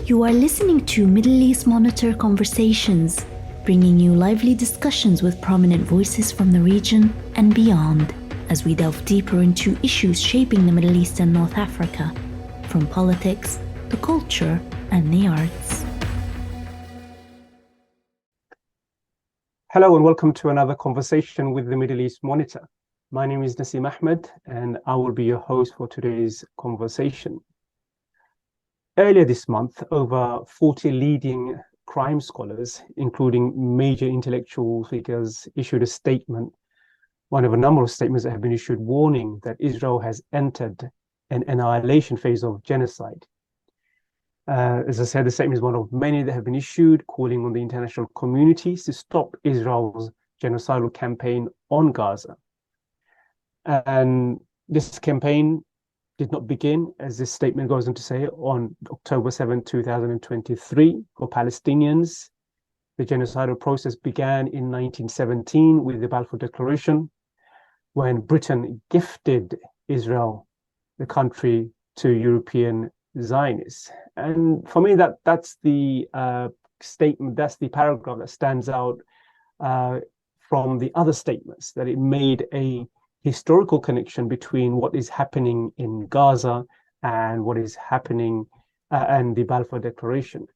You are listening to Middle East Monitor Conversations, bringing you lively discussions with prominent voices from the region and beyond, as we delve deeper into issues shaping the Middle East and North Africa, from politics, the culture, and the arts. Hello and welcome to another conversation with the Middle East Monitor. My name is Nasim Ahmed and I will be your host for today's conversation. Earlier this month, over 40 leading crime scholars, including major intellectual figures, issued a statement, one of a number of statements that have been issued, warning that Israel has entered an annihilation phase of genocide. As I said, the statement is one of many that have been issued, calling on the international communities to stop Israel's genocidal campaign on Gaza. And this campaign did not begin, as this statement goes on to say, on October 7, 2023 for Palestinians. The genocidal process began in 1917 with the Balfour Declaration, when Britain gifted Israel, the country, to European Zionists. And for me, that's the statement, that's the paragraph that stands out from the other statements, that it made a historical connection between what is happening in Gaza and what is happening and the Balfour Declaration.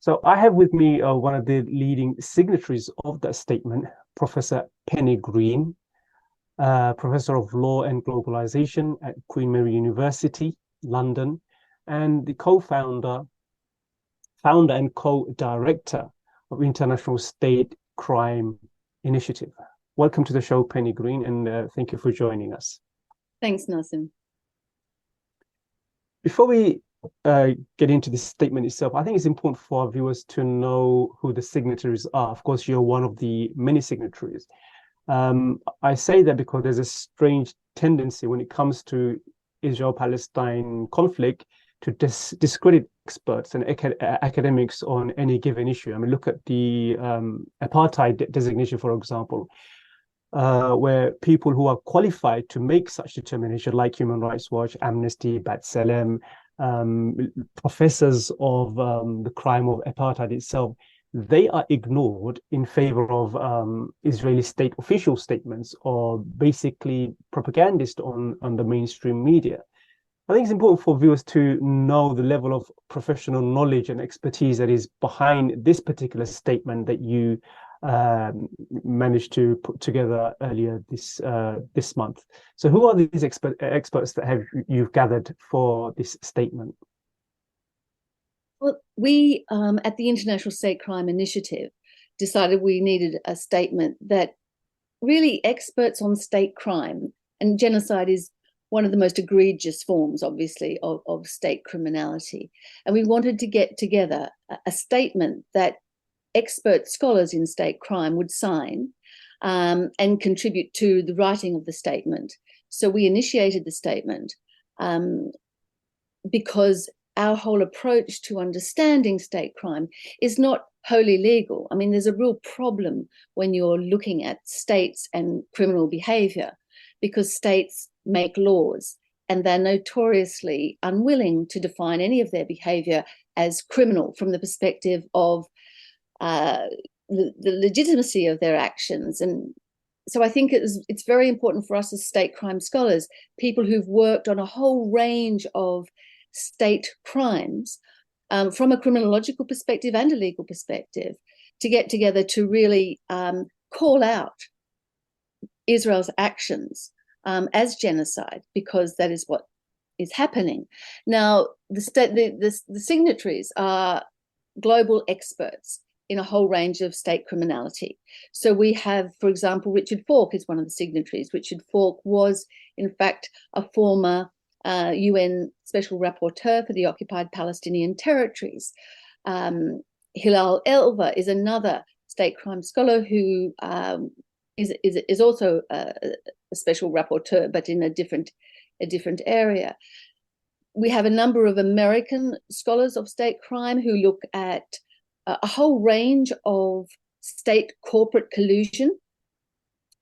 So I have with me one of the leading signatories of that statement, Professor Penny Green, Professor of Law and Globalization at Queen Mary University, London, and the founder and co-director of International State Crime Initiative. Welcome to the show, Penny Green, and thank you for joining us. Thanks, Nasim. Before we get into the statement itself, I think it's important for our viewers to know who the signatories are. Of course, you're one of the many signatories. I say that because there's a strange tendency when it comes to Israel-Palestine conflict to discredit experts and academics on any given issue. I mean, look at the apartheid designation, for example, where people who are qualified to make such determination, like Human Rights Watch, Amnesty, B'Tselem, professors of the crime of apartheid itself, they are ignored in favor of Israeli state official statements or basically propagandist on the mainstream media. I think it's important for viewers to know the level of professional knowledge and expertise that is behind this particular statement that you managed to put together earlier this month. So who are these experts that you've gathered for this statement? Well, we at the International State Crime Initiative decided we needed a statement that really experts on state crime, and genocide is one of the most egregious forms, obviously, of state criminality. And we wanted to get together a statement that expert scholars in state crime would sign and contribute to the writing of the statement. So we initiated the statement because our whole approach to understanding state crime is not wholly legal. I mean, there's a real problem when you're looking at states and criminal behavior, because states make laws and they're notoriously unwilling to define any of their behavior as criminal from the perspective of the legitimacy of their actions. And so I think it's very important for us as state crime scholars, people who've worked on a whole range of state crimes from a criminological perspective and a legal perspective, to get together to really call out Israel's actions as genocide, because that is what is happening. Now, the signatories are global experts in a whole range of state criminality. So we have, for example, Richard Falk is one of the signatories. Richard Falk was, in fact, a former UN Special Rapporteur for the occupied Palestinian territories. Hilal Elva is another state crime scholar who is also a special rapporteur, but in a different area. We have a number of American scholars of state crime who look at a whole range of state corporate collusion.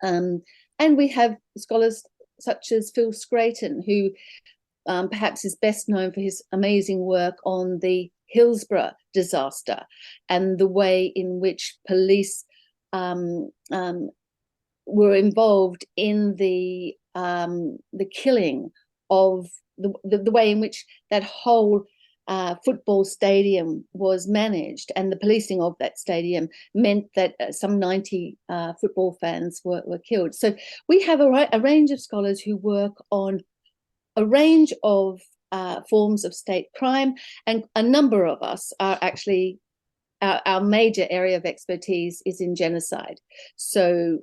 And we have scholars such as Phil Scraton, who perhaps is best known for his amazing work on the Hillsborough disaster, and the way in which police were involved in the killing of the way in which that whole football stadium was managed, and the policing of that stadium meant that some 90 football fans were killed. So we have a range of scholars who work on a range of forms of state crime, and a number of us are actually, our major area of expertise is in genocide. So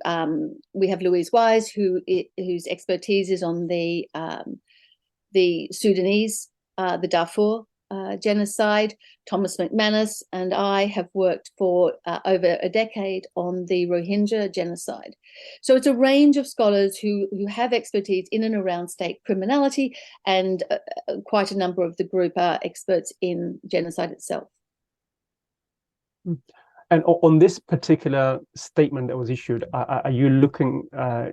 we have Louise Wise, whose expertise is on the Sudanese, the Darfur genocide. Thomas McManus and I have worked for over a decade on the Rohingya genocide. So it's a range of scholars who have expertise in and around state criminality, and quite a number of the group are experts in genocide itself. And on this particular statement that was issued, are you looking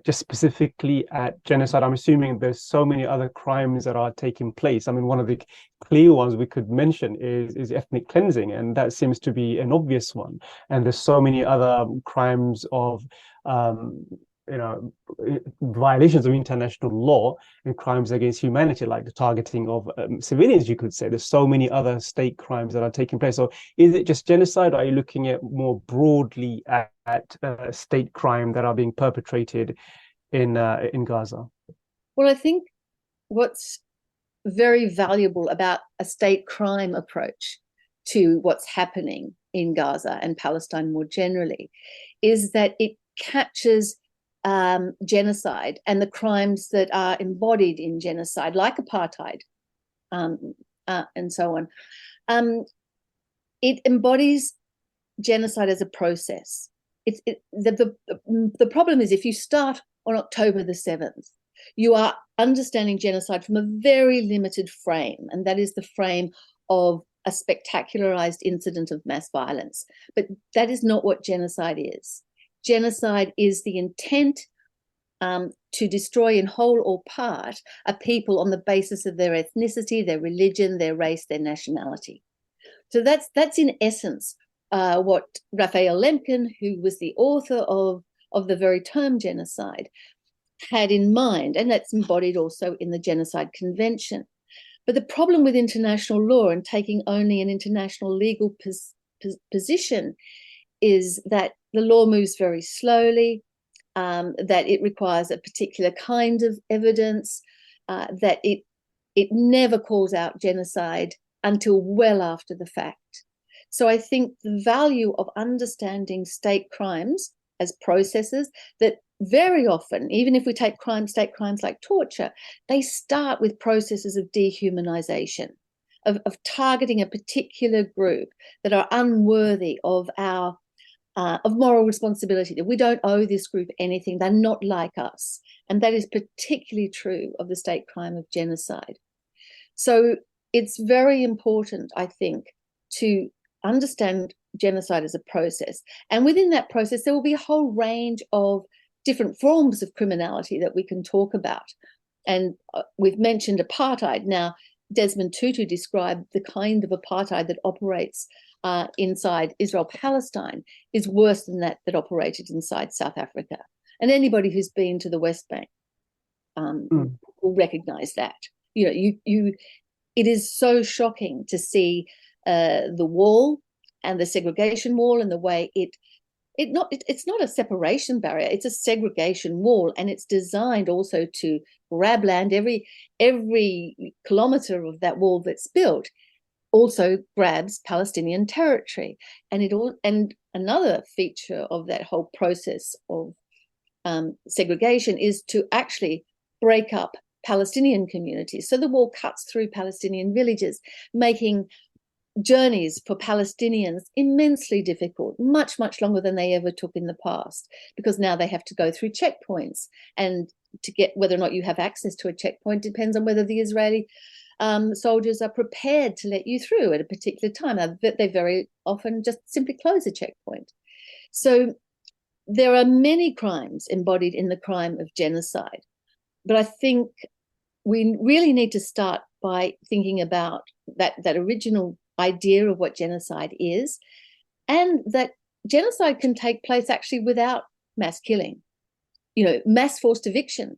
just specifically at genocide? I'm assuming there's so many other crimes that are taking place. I mean, one of the clear ones we could mention is ethnic cleansing, and that seems to be an obvious one. And there's so many other crimes of violations of international law and crimes against humanity, like the targeting of civilians, you could say. There's so many other state crimes that are taking place. So is it just genocide, or are you looking at more broadly at state crime that are being perpetrated in Gaza? Well, I think what's very valuable about a state crime approach to what's happening in Gaza and Palestine more generally is that it captures genocide and the crimes that are embodied in genocide, like apartheid, and so on. It embodies genocide as a process. The problem is, if you start on October the 7th, you are understanding genocide from a very limited frame, and that is the frame of a spectacularized incident of mass violence. But that is not what genocide is. Genocide is the intent to destroy in whole or part a people on the basis of their ethnicity, their religion, their race, their nationality. So that's in essence what Raphael Lemkin, who was the author of the very term genocide, had in mind, and that's embodied also in the Genocide Convention. But the problem with international law and taking only an international legal position is that the law moves very slowly, that it requires a particular kind of evidence, that it never calls out genocide until well after the fact. So I think the value of understanding state crimes as processes that very often, even if we take state crimes like torture, they start with processes of dehumanization, of targeting a particular group that are unworthy of our of moral responsibility, that we don't owe this group anything, they're not like us. And that is particularly true of the state crime of genocide. So it's very important, I think, to understand genocide as a process. And within that process, there will be a whole range of different forms of criminality that we can talk about. And we've mentioned apartheid. Now, Desmond Tutu described the kind of apartheid that operates inside Israel-Palestine is worse than that operated inside South Africa. And anybody who's been to the West Bank will recognize that. It is so shocking to see the wall and the segregation wall, and the way it's not a separation barrier, it's a segregation wall, and it's designed also to grab land. Every kilometer of that wall that's built also grabs Palestinian territory. And another feature of that whole process of segregation is to actually break up Palestinian communities. So the wall cuts through Palestinian villages, making journeys for Palestinians immensely difficult, much, much longer than they ever took in the past, because now they have to go through checkpoints. And to get whether or not you have access to a checkpoint depends on whether the Israeli soldiers are prepared to let you through at a particular time. They very often just simply close a checkpoint. So there are many crimes embodied in the crime of genocide. But I think we really need to start by thinking about that original idea of what genocide is, and that genocide can take place actually without mass killing. Mass forced eviction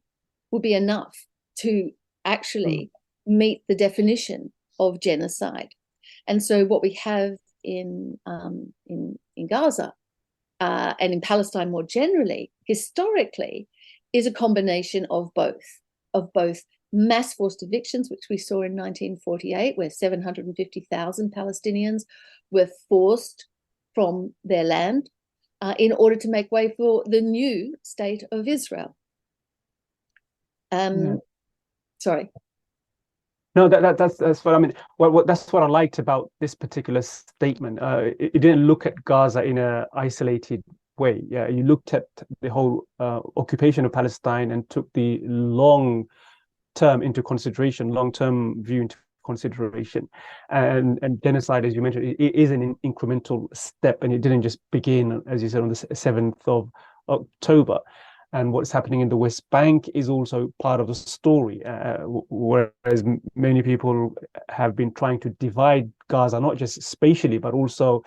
would be enough to actually meet the definition of genocide. And so what we have in Gaza and in Palestine more generally, historically, is a combination of both mass forced evictions, which we saw in 1948, where 750,000 Palestinians were forced from their land in order to make way for the new state of Israel. Sorry. No, that's what I mean. That's what I liked about this particular statement. It didn't look at Gaza in an isolated way. Yeah, you looked at the whole occupation of Palestine and took the long-term view into consideration. And genocide, as you mentioned, it is an incremental step, and it didn't just begin, as you said, on the 7th of October. And what's happening in the West Bank is also part of the story, whereas many people have been trying to divide Gaza, not just spatially, but also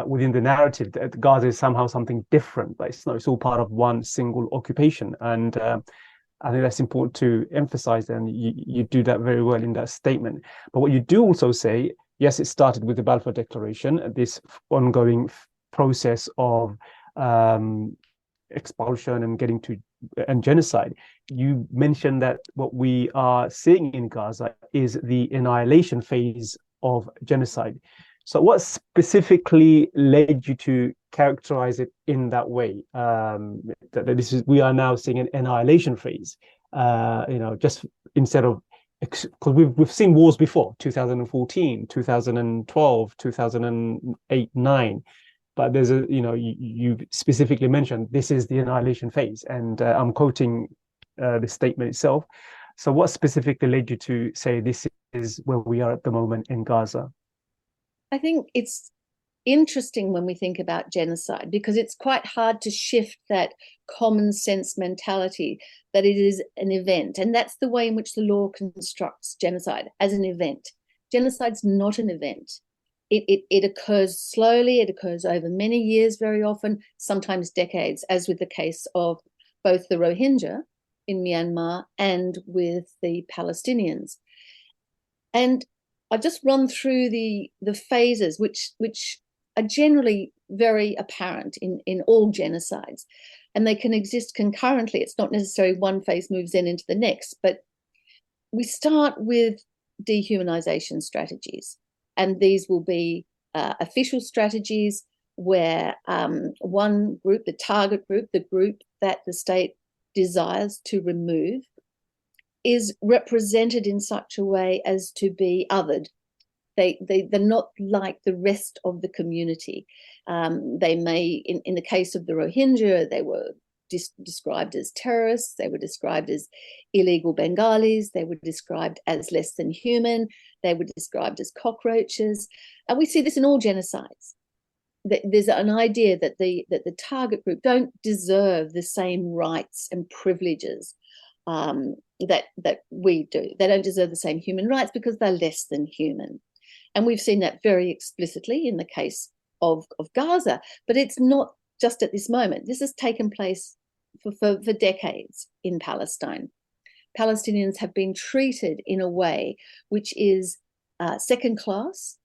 within the narrative that Gaza is somehow something different, but it's all part of one single occupation. And I think that's important to emphasize, and you do that very well in that statement. But what you do also say, yes, it started with the Balfour Declaration, this ongoing process of expulsion and getting to and genocide. You mentioned that what we are seeing in Gaza is the annihilation phase of genocide. So what specifically led you to characterize it in that way? That we are now seeing an annihilation phase, just instead of, because we've seen wars before, 2014, 2012, 2008, 9. But there's you specifically mentioned this is the annihilation phase, and I'm quoting the statement itself. So what specifically led you to say this is where we are at the moment in Gaza? I think it's interesting when we think about genocide, because it's quite hard to shift that common sense mentality that it is an event. And that's the way in which the law constructs genocide, as an event. Genocide's not an event. It occurs slowly, it occurs over many years very often, sometimes decades, as with the case of both the Rohingya in Myanmar and with the Palestinians. And I've just run through the phases which are generally very apparent in all genocides, and they can exist concurrently. It's not necessarily one phase moves into the next, but we start with dehumanization strategies. And these will be official strategies where one group, the target group, the group that the state desires to remove, is represented in such a way as to be othered. They're not like the rest of the community. They may, in the case of the Rohingya, they were described as terrorists, they were described as illegal Bengalis, they were described as less than human, they were described as cockroaches. And we see this in all genocides. There's an idea that the target group don't deserve the same rights and privileges that we do. They don't deserve the same human rights because they're less than human. And we've seen that very explicitly in the case of Gaza, but it's not just at this moment. This has taken place for decades in Palestine. Palestinians have been treated in a way which is second class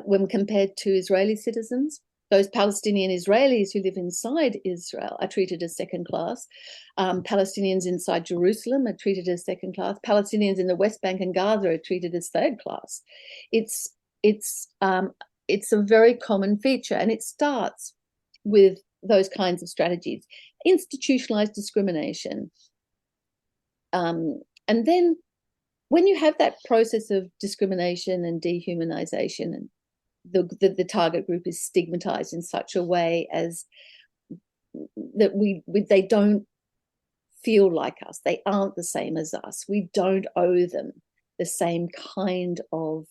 when compared to Israeli citizens. Those Palestinian Israelis who live inside Israel are treated as second class. Palestinians inside Jerusalem are treated as second class. Palestinians in the West Bank and Gaza are treated as third class. It's a very common feature, and it starts with those kinds of strategies, institutionalized discrimination. And then when you have that process of discrimination and dehumanization, and the target group is stigmatized in such a way as that they don't feel like us, they aren't the same as us, we don't owe them the same kind of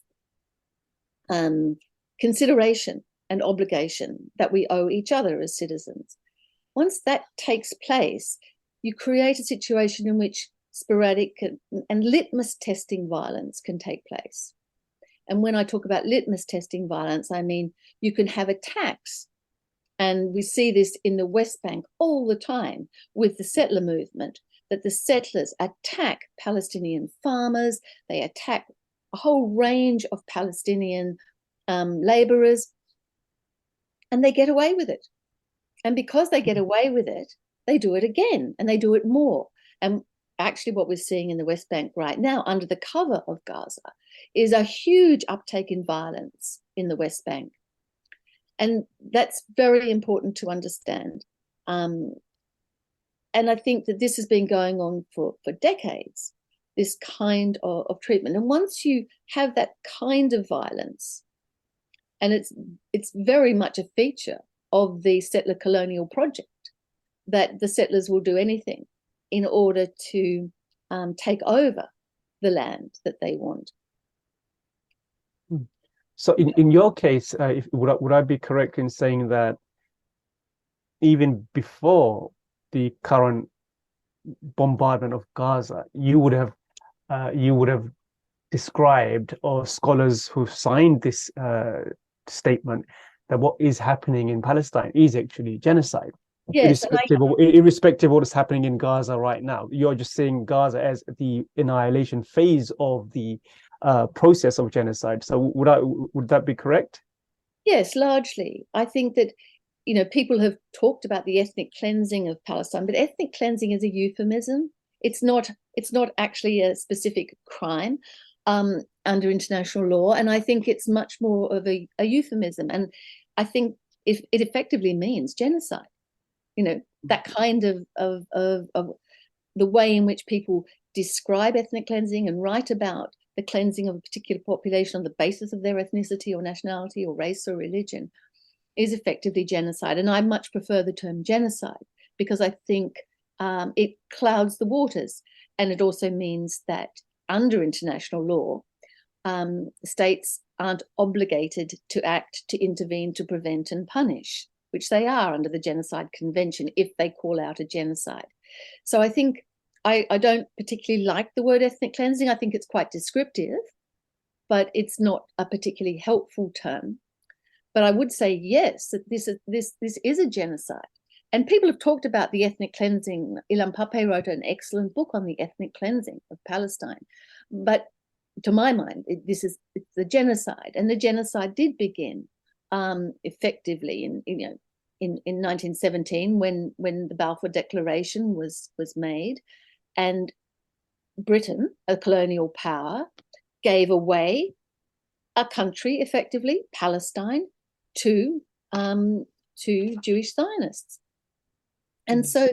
consideration and obligation that we owe each other as citizens. Once that takes place, you create a situation in which sporadic and litmus testing violence can take place. And when I talk about litmus testing violence, I mean you can have attacks. And we see this in the West Bank all the time with the settler movement, that the settlers attack Palestinian farmers, they attack a whole range of Palestinian laborers, and they get away with it. And because they get away with it, they do it again, and they do it more. And actually what we're seeing in the West Bank right now, under the cover of Gaza, is a huge uptake in violence in the West Bank. And that's very important to understand. And I think that this has been going on for decades, this kind of treatment. And once you have that kind of violence, and it's very much a feature of the settler colonial project, that the settlers will do anything in order to take over the land that they want. So in your case, would I be correct in saying that even before the current bombardment of Gaza, you would have described, or scholars who've signed this statement, that what is happening in Palestine is actually genocide? Yes, irrespective of what is happening in Gaza right now? You're just seeing Gaza as the annihilation phase of the process of genocide. So would that be correct? Yes, largely. I think that, people have talked about the ethnic cleansing of Palestine, but ethnic cleansing is a euphemism. It's not actually a specific crime under international law, and I think it's much more of a euphemism. And I think if it effectively means genocide, that kind of the way in which people describe ethnic cleansing and write about the cleansing of a particular population on the basis of their ethnicity or nationality or race or religion is effectively genocide. And I much prefer the term genocide, because I think it clouds the waters. And it also means that under international law, states aren't obligated to act, to intervene, to prevent and punish, which they are under the Genocide Convention if they call out a genocide. So I think I don't particularly like the word ethnic cleansing. I think it's quite descriptive, but it's not a particularly helpful term. But I would say, yes, that this is a genocide. And people have talked about the ethnic cleansing. Ilan Pappé wrote an excellent book on the ethnic cleansing of Palestine. But to my mind, it's the genocide. And the genocide did begin effectively in 1917 when the Balfour Declaration was made. And Britain, a colonial power, gave away a country, effectively, Palestine, to Jewish Zionists. And so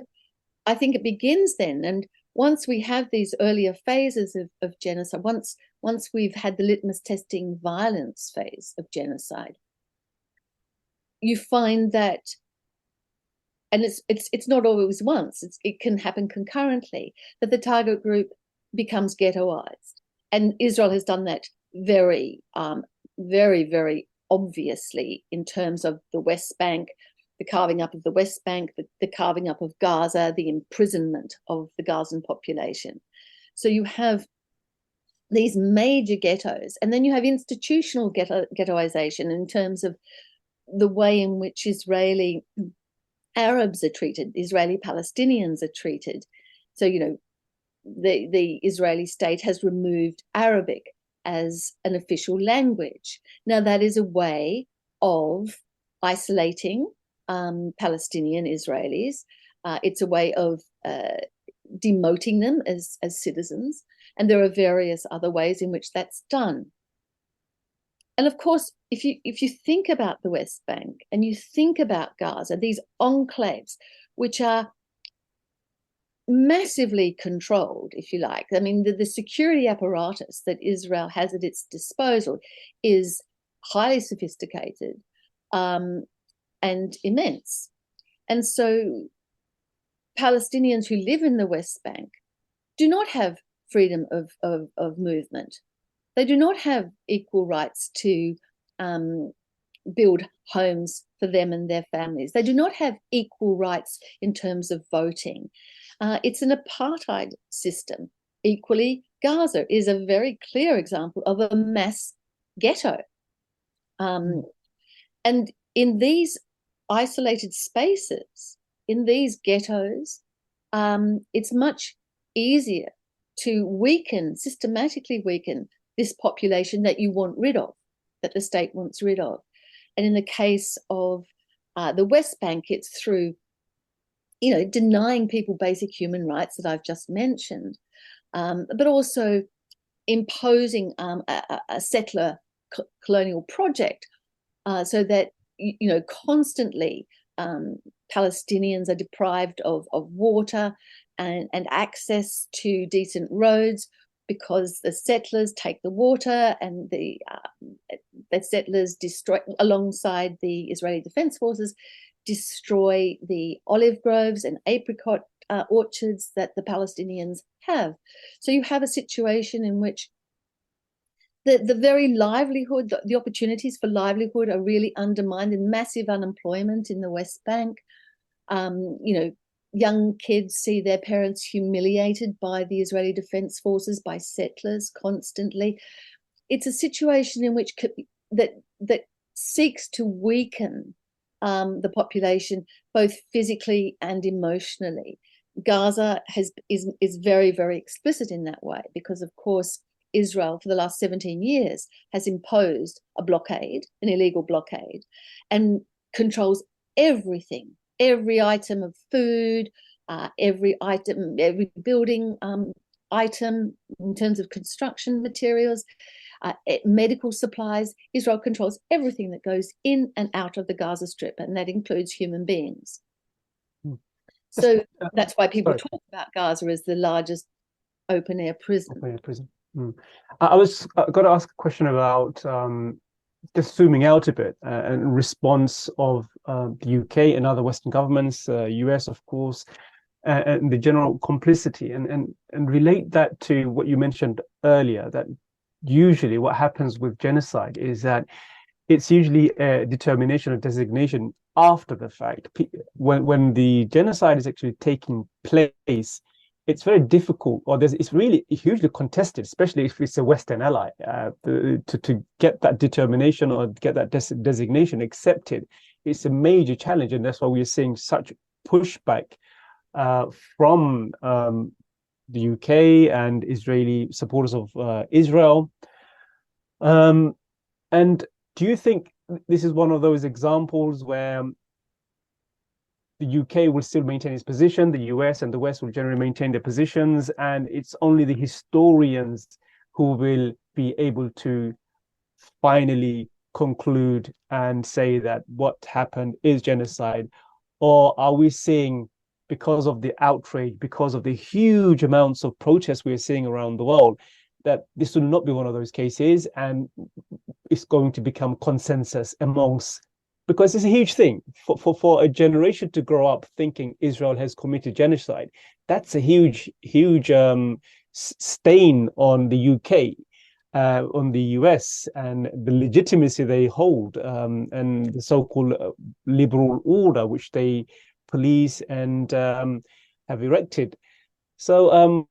I think it begins then. And once we have these earlier phases of genocide, once we've had the litmus testing violence phase of genocide, you find that, and it's not always once, it can happen concurrently, that the target group becomes ghettoized. And Israel has done that very, very, very obviously in terms of the West Bank, the carving up of the West Bank, the carving up of Gaza, the imprisonment of the Gazan population. So you have these major ghettos, and then you have institutional ghettoization in terms of the way in which Israeli Arabs are treated, Israeli Palestinians are treated. So, the Israeli state has removed Arabic as an official language. Now, that is a way of isolating Palestinian Israelis. It's a way of demoting them as citizens. And there are various other ways in which that's done. And of course, if you think about the West Bank and you think about Gaza, these enclaves, which are massively controlled, if you like. I mean, the security apparatus that Israel has at its disposal is highly sophisticated and immense. And so Palestinians who live in the West Bank do not have freedom of movement. They do not have equal rights to build homes for them and their families. They do not have equal rights in terms of voting. It's an apartheid system. Equally, Gaza is a very clear example of a mass ghetto. And in these isolated spaces, in these ghettos, it's much easier to systematically weaken this population that you want rid of, that the state wants rid of. And in the case of the West Bank, it's through, denying people basic human rights that I've just mentioned, but also imposing a settler colonial project, so that constantly Palestinians are deprived of water and access to decent roads, because the settlers take the water, and the settlers destroy, alongside the Israeli Defense Forces, destroy the olive groves and apricot orchards that the Palestinians have. So you have a situation in which the very livelihood, the opportunities for livelihood are really undermined, and massive unemployment in the West Bank. Young kids see their parents humiliated by the Israeli Defense Forces, by settlers constantly. It's a situation in which that seeks to weaken the population, both physically and emotionally. Gaza is very, very explicit in that way, because, of course, Israel for the last 17 years has imposed a blockade, an illegal blockade, and controls everything, every item of food, every building item in terms of construction materials, medical supplies. Israel controls everything that goes in and out of the Gaza Strip, and that includes human beings. So that's why people talk about Gaza as the largest open-air prison. Open-air prison. I was got to ask a question about just zooming out a bit, and response of the UK and other Western governments, US, of course, and the general complicity, and relate that to what you mentioned earlier, that usually what happens with genocide is that it's usually a determination or designation after the fact. When the genocide is actually taking place, it's very difficult, or it's really hugely contested, especially if it's a Western ally, to get that determination or get that designation accepted. It's a major challenge, and that's why we're seeing such pushback from the UK and Israeli supporters of Israel. And do you think this is one of those examples where the UK will still maintain its position, the US and the West will generally maintain their positions, and it's only the historians who will be able to finally conclude and say that what happened is genocide? Or are we seeing, because of the outrage, because of the huge amounts of protests we're seeing around the world, that this will not be one of those cases, and it's going to become consensus amongst, because it's a huge thing for a generation to grow up thinking Israel has committed genocide. That's a huge stain on the UK, on the US, and the legitimacy they hold, and the so-called liberal order which they police and have erected. So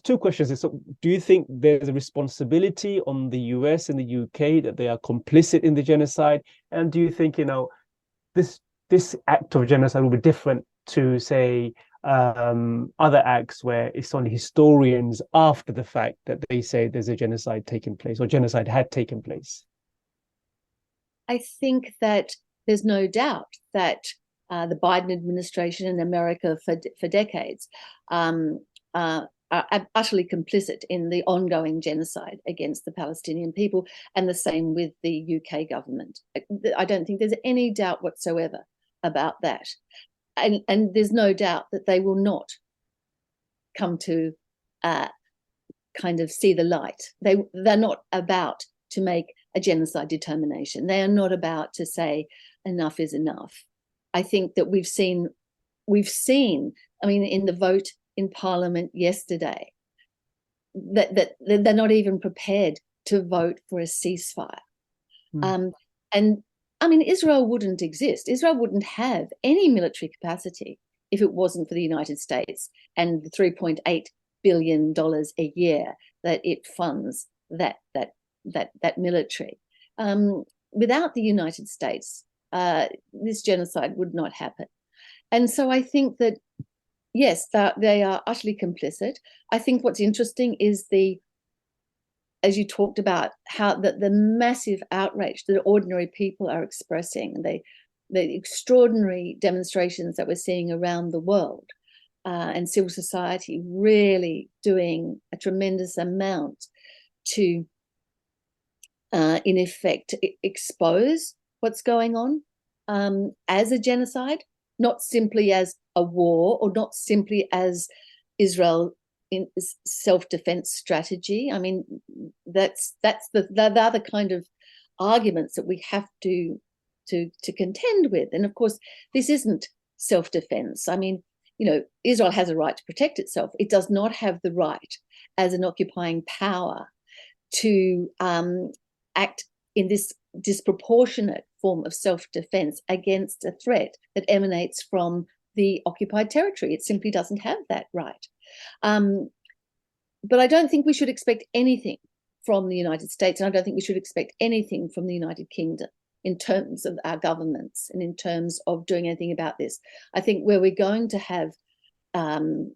two questions. So do you think there's a responsibility on the US and the UK that they are complicit in the genocide? And do you think, this act of genocide will be different to, say, other acts where it's only historians after the fact that they say there's a genocide taking place, or genocide had taken place? I think that there's no doubt that the Biden administration in America for decades are utterly complicit in the ongoing genocide against the Palestinian people, and the same with the UK government. I don't think there's any doubt whatsoever about that. And there's no doubt that they will not come to kind of see the light. They're not about to make a genocide determination. They are not about to say enough is enough. I think that we've seen, I mean, in the vote in Parliament yesterday, that they're not even prepared to vote for a ceasefire. And I mean, Israel wouldn't exist. Israel wouldn't have any military capacity if it wasn't for the United States and the $3.8 billion a year that it funds that that military. Without the United States, this genocide would not happen. And so I think that, yes, they are utterly complicit. I think what's interesting is as you talked about, how the massive outrage that ordinary people are expressing, the extraordinary demonstrations that we're seeing around the world, and civil society really doing a tremendous amount to, in effect, expose what's going on as a genocide, not simply as a war, or not simply as Israel in self-defense strategy. I mean, that's the kind of arguments that we have to contend with. And of course, this isn't self-defense. I mean, Israel has a right to protect itself. It does not have the right, as an occupying power, to act in this disproportionate form of self-defense against a threat that emanates from the occupied territory. It simply doesn't have that right. But I don't think we should expect anything from the United States, and I don't think we should expect anything from the United Kingdom in terms of our governments and in terms of doing anything about this. I think where we're going to have the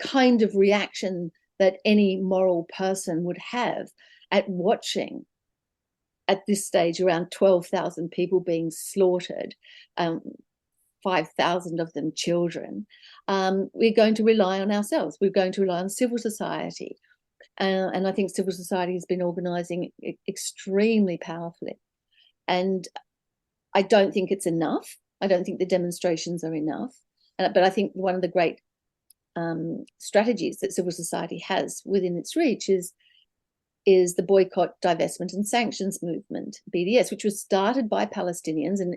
kind of reaction that any moral person would have at watching, at this stage, around 12,000 people being slaughtered, 5,000 of them children, we're going to rely on ourselves. We're going to rely on civil society. And I think civil society has been organising extremely powerfully. And I don't think it's enough. I don't think the demonstrations are enough. But I think one of the great strategies that civil society has within its reach is the boycott, divestment and sanctions movement, BDS, which was started by Palestinians and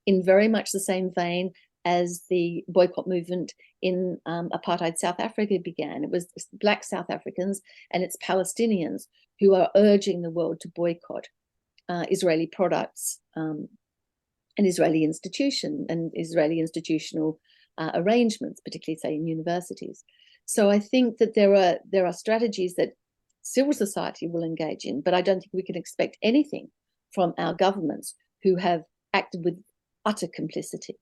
in very much the same vein as the boycott movement in apartheid South Africa began. It was Black South Africans and it's Palestinians who are urging the world to boycott Israeli products and Israeli institutional arrangements, particularly, say, in universities. So I think that there are strategies that civil society will engage in, but I don't think we can expect anything from our governments, who have acted with utter complicity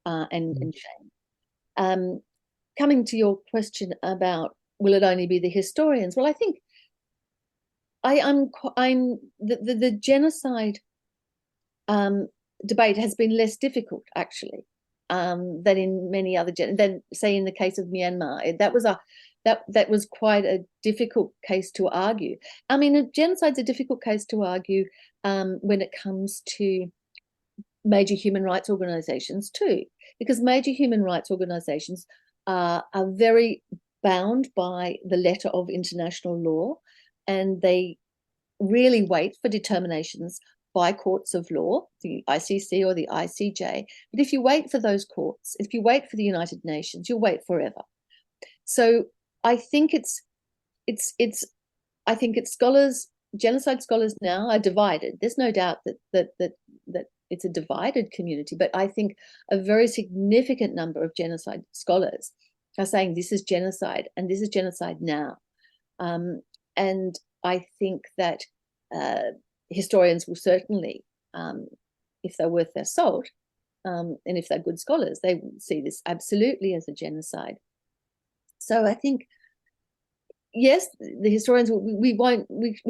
and shame. Coming to your question about will it only be the historians? Well, I think the genocide debate has been less difficult, actually, than in many other than, say, in the case of Myanmar. That was quite a difficult case to argue. I mean, a genocide's a difficult case to argue when it comes to major human rights organizations too, because major human rights organizations are very bound by the letter of international law, and they really wait for determinations by courts of law, the ICC or the ICJ. But if you wait for those courts, if you wait for the United Nations, you'll wait forever. So I think genocide scholars now are divided. There's no doubt that it's a divided community, but I think a very significant number of genocide scholars are saying this is genocide and this is genocide now. And I think that historians will certainly, if they're worth their salt, and if they're good scholars, they will see this absolutely as a genocide. So I think, yes, the historians, we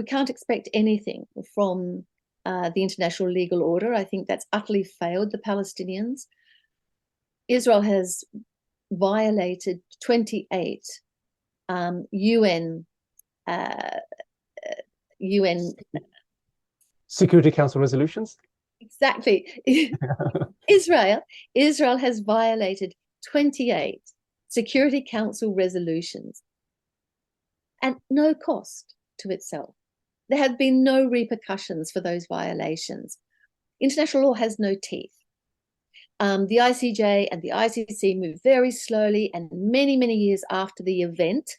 can't expect anything from the international legal order. I think that's utterly failed the Palestinians. Israel has violated 28 UN Security Council resolutions. Exactly. Israel has violated 28 Security Council resolutions at no cost to itself. There have been no repercussions for those violations. International law has no teeth. The ICJ and the ICC move very slowly, and many, many years after the event,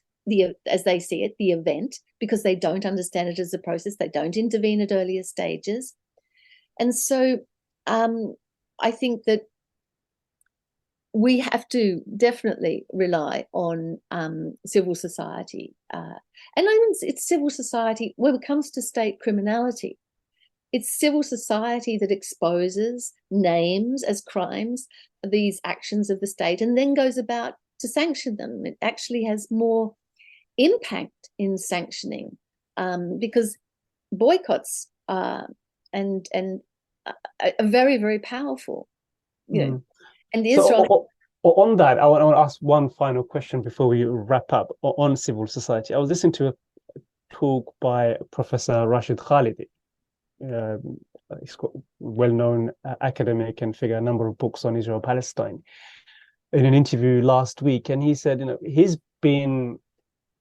as they see it, the event, because they don't understand it as a process, they don't intervene at earlier stages. And so I think that we have to definitely rely on civil society. And it's civil society when it comes to state criminality. It's civil society that exposes, names as crimes, these actions of the state, and then goes about to sanction them. It actually has more impact in sanctioning because boycotts are very, very powerful. You know, and Israel. So on that, I want to ask one final question before we wrap up on civil society. I was listening to a talk by Professor Rashid Khalidi. He's got well-known academic and figure a number of books on Israel-Palestine. In an interview last week, and he said,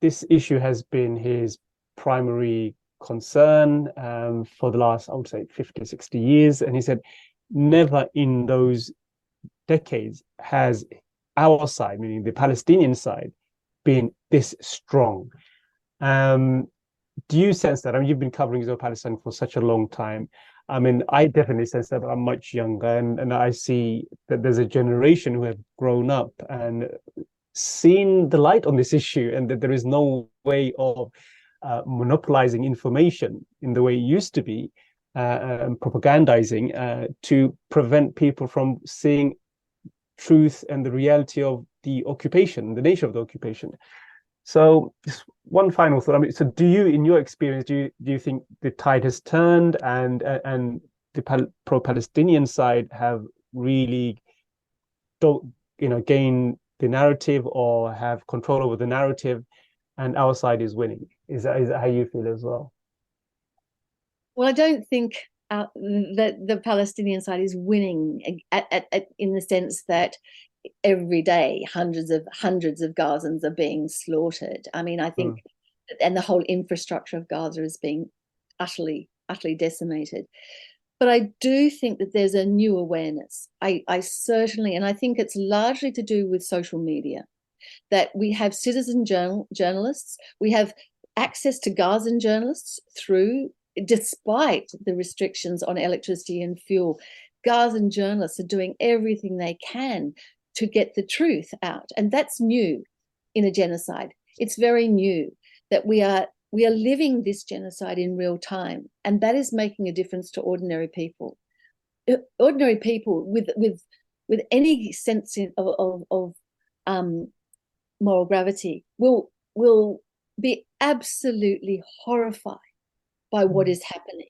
this issue has been his primary concern for the last, I would say, 50, 60 years. And he said, never in those decades has our side, meaning the Palestinian side, been this strong. Do you sense that? I mean, you've been covering Israel-Palestine for such a long time. I mean, I definitely sense that, but I'm much younger, and I see that there's a generation who have grown up and seen the light on this issue, and that there is no way of monopolizing information in the way it used to be, and propagandizing to prevent people from seeing truth and the reality of the occupation, the nature of the occupation. So just one final thought. I mean, so do you, in your experience, do you think the tide has turned and the pro-Palestinian side have really gained the narrative or have control over the narrative, and our side is winning? Is that how you feel as well? Well, I don't think that the Palestinian side is winning in the sense that every day hundreds of Gazans are being slaughtered. I mean, I think, and the whole infrastructure of Gaza is being utterly decimated. But I do think that there's a new awareness. I certainly, and I think it's largely to do with social media, that we have citizen journalists, we have access to Gazan journalists despite the restrictions on electricity and fuel. Gazan journalists are doing everything they can to get the truth out. And that's new in a genocide. It's very new that we are living this genocide in real time. And that is making a difference to ordinary people. Ordinary people with any sense of moral gravity will be absolutely horrified by what is happening.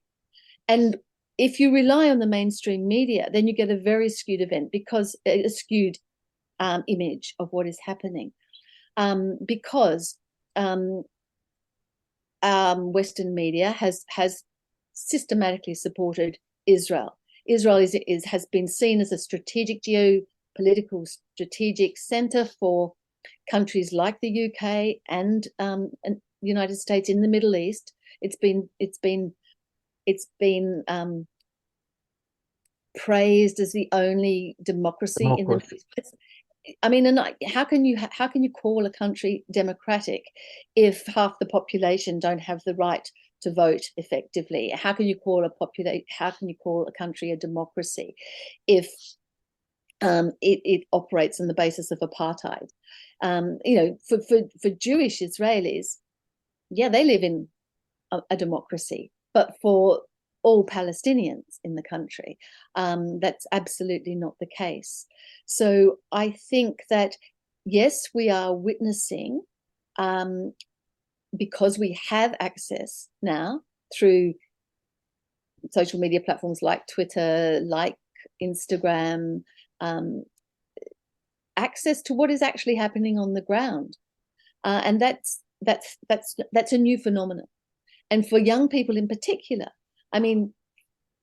And if you rely on the mainstream media, then you get a very skewed event, because a skewed image of what is happening, because Western media has systematically supported Israel. Israel has been seen as a strategic geopolitical strategic center for countries like the UK and the United States in the Middle East. It's been praised as the only democracy in the Middle East. I mean, and how can you call a country democratic if half the population don't have the right to vote effectively? How can you call a country a democracy if it operates on the basis of apartheid? For Jewish Israelis, yeah, they live in a democracy, but for all Palestinians in the country, that's absolutely not the case. So I think that, yes, we are witnessing, because we have access now through social media platforms like Twitter, like Instagram, access to what is actually happening on the ground, and that's a new phenomenon. And for young people in particular, I mean,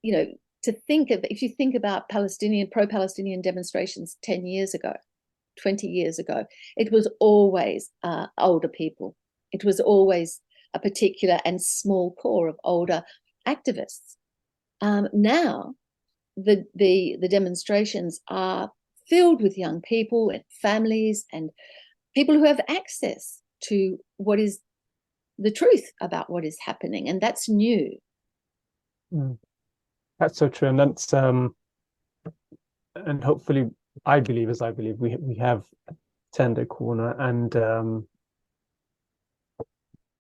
if you think about pro-Palestinian demonstrations 10 years ago, 20 years ago, it was always older people. It was always a particular and small core of older activists. Now, the demonstrations are filled with young people and families and people who have access to what is the truth about what is happening, and that's new. That's so true, and that's and hopefully I believe we have turned a corner, and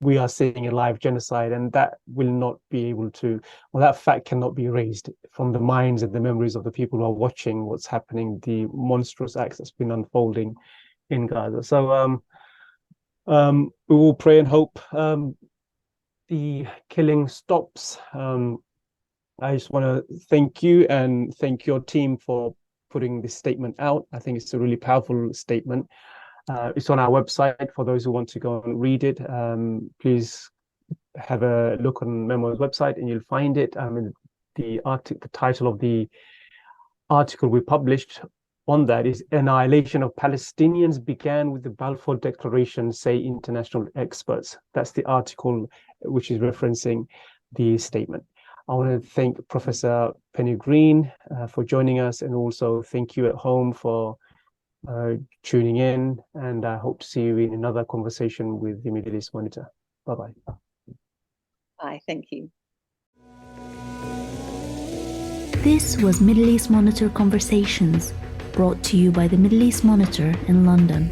we are seeing a live genocide, and that will not be able to, well, that fact cannot be erased from the minds and the memories of the people who are watching what's happening, the monstrous acts that's been unfolding in Gaza. So we will pray and hope the killing stops. I just want to thank you and thank your team for putting this statement out. I think it's a really powerful statement. It's on our website for those who want to go and read it. Please have a look on MEMO's website and you'll find it. The title of the article we published on that is "Annihilation of Palestinians Began with the Balfour Declaration, say international experts." That's the article which is referencing the statement. I want to thank Professor Penny Green for joining us, and also thank you at home for tuning in, and I hope to see you in another conversation with the Middle East Monitor. Bye-bye. Bye, thank you. This was Middle East Monitor Conversations, brought to you by the Middle East Monitor in London.